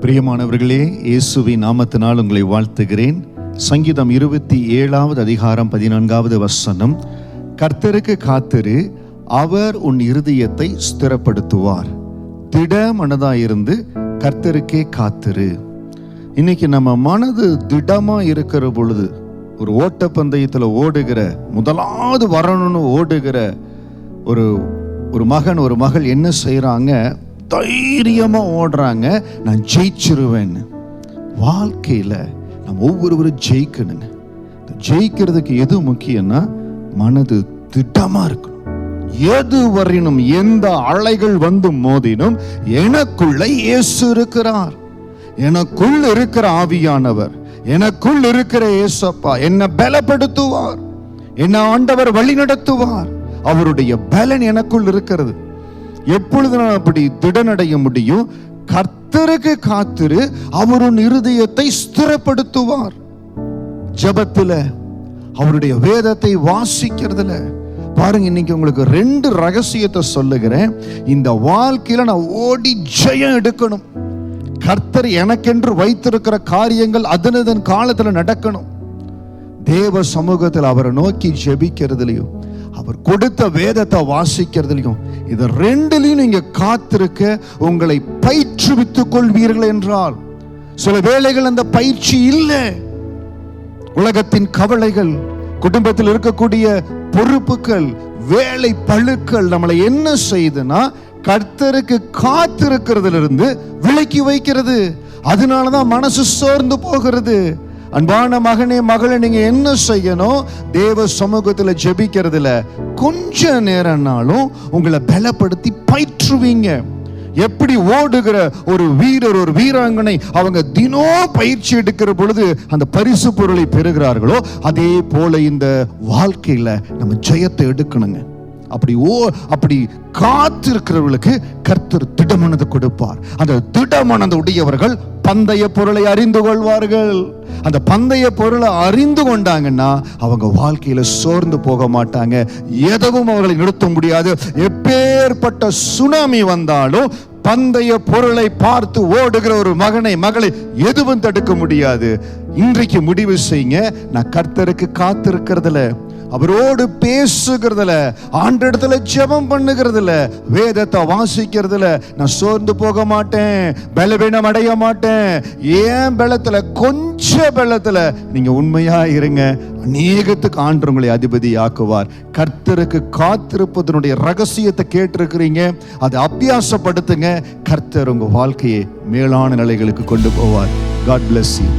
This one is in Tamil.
பிரியமானவர்களே, இயேசுவின் நாமத்தினால் உங்களை வாழ்த்துகிறேன். சங்கீதம் 27வது அதிகாரம் 14வது வசனம், கர்த்தருக்கு காத்திரு, அவர் உன் இருதயத்தை ஸ்திரப்படுத்துவார். திட மனதாயிருந்து கர்த்தருக்கே காத்திரு. இன்னைக்கு நம்ம மனது திடமா இருக்கிற பொழுது, ஒரு ஓட்டப்பந்தயத்தில் ஓடுகிற, முதலாவது வரணும்னு ஓடுகிற ஒரு மகன் ஒரு மகள் என்ன செய்யறாங்க? தைரியமா ஓடுறாங்க, நான் ஜெயிச்சிருவேன்னு. வாழ்க்கையில நம்ம ஒவ்வொருவரும் ஜெயிக்கணுங்க. ஜெயிக்கிறதுக்கு எது முக்கியம்னா மனது திடமா இருக்கணும். எது வரையினும், எந்த அலைகள் வந்து மோதினும் எனக்குள்ள இயேசு இருக்கிறார். எனக்குள் இருக்கிற ஆவியானவர், எனக்குள் இருக்கிற இயேசப்பா என்னை பலப்படுத்துவார், என்னை ஆண்டவர் வழி நடத்துவார். அவருடைய பலன் எனக்குள் இருக்கிறது. எப்பொழுது நான் அப்படி திடனடைய முடியும்? கர்த்தருக்கு காத்திரு, அவர் உன் இருதயத்தை ஸ்திரப்படுத்துவார். ஜெபத்துல, அவருடைய வேதத்தை வாசிக்கிறதுல பாருங்க. இன்னைக்கு உங்களுக்கு 2 ரகசியத்தை சொல்லுகிறேன். இந்த வாழ்க்கையில நான் ஓடி ஜெயம் எடுக்கணும். கர்த்தர் எனக்கென்று வைத்திருக்கிற காரியங்கள் அதனதன் காலத்துல நடக்கணும். தேவ சமூகத்தில் அவரை நோக்கி ஜெபிக்கிறதுலையும், அவர் கொடுத்த வேதத்தை வாசிக்கிறதுலையும், இது 2லையும் நீங்க காத்திருக்க உங்களை பயிற்றுவித்துக் கொள்வீர்கள் என்றால், சில வேளைகள் அந்த பயிற்சி இல்லை. உலகத்தின் கவலைகள், குடும்பத்தில் இருக்கக்கூடிய பொறுப்புகள், வேலை பளுக்கள் நம்மளை என்ன செய்யுதுன்னா கர்த்தருக்கு காத்திருக்கிறதிலிருந்து விலக்கி வைக்கிறது. அதனாலதான் மனசு சோர்ந்து போகிறது. அன்பான மகனே, மகளை, நீங்க என்ன செய்யணும்? தேவ சமூகத்துல ஜெபிக்கிறதுல கொஞ்ச நேரம்னாலும் உங்களை பலப்படுத்தி பயிற்றுவீங்க. எப்படி ஓடுகிற ஒரு வீரர், ஒரு வீராங்கனை அவங்க தினம் பயிற்சி எடுக்கிற பொழுது அந்த பரிசு பொருளை பெறுகிறார்களோ, அதே போல இந்த வாழ்க்கையில நம்ம ஜெயத்தை எடுக்கணுங்க. அப்படி காத்திருக்கிறவர்களுக்கு கர்த்தர் திடமனது கொடுப்பார். அந்த திடமனது உடையவர்கள் பந்தய பொருளை அறிந்து கொள்வார்கள். அந்த பந்தய பொருளை அறிந்து கொண்டாங்கன்னா அவங்க வாழ்க்கையில சோர்ந்து போக மாட்டாங்க. எதுவும் அவர்களை நிறுத்த முடியாது. எப்பேற்பட்ட சுனாமி வந்தாலும் பந்தய பொருளை பார்த்து ஓடுகிற ஒரு மகனை, மகளை எதுவும் தடுக்க முடியாது. இன்றைக்கு முடிவு செய்யுங்க, நான் கர்த்தருக்கு காத்திருக்கிறதுல, அவரோடு பேசுகிறதுல, ஆண்டவரிடத்துல ஜெபம் பண்ணுகிறதுல, வேதத்தை வாசிக்கிறதுல நான் சோர்ந்து போக மாட்டேன், பலவீனம் அடைய மாட்டேன். ஏன் பலத்துல, கொஞ்ச பலத்துல நீங்க உண்மையா இருங்க. அநேகத்துக்கு ஆண்டவர் உங்களை அதிபதி ஆக்குவார். கர்த்தருக்கு காத்திருப்பதனுடைய ரகசியத்தை கேட்டிருக்கிறீங்க, அதை அபியாசப்படுத்துங்க. கர்த்தர் உங்க வாழ்க்கையை மேலான நிலைகளுக்கு கொண்டு போவார். God bless you.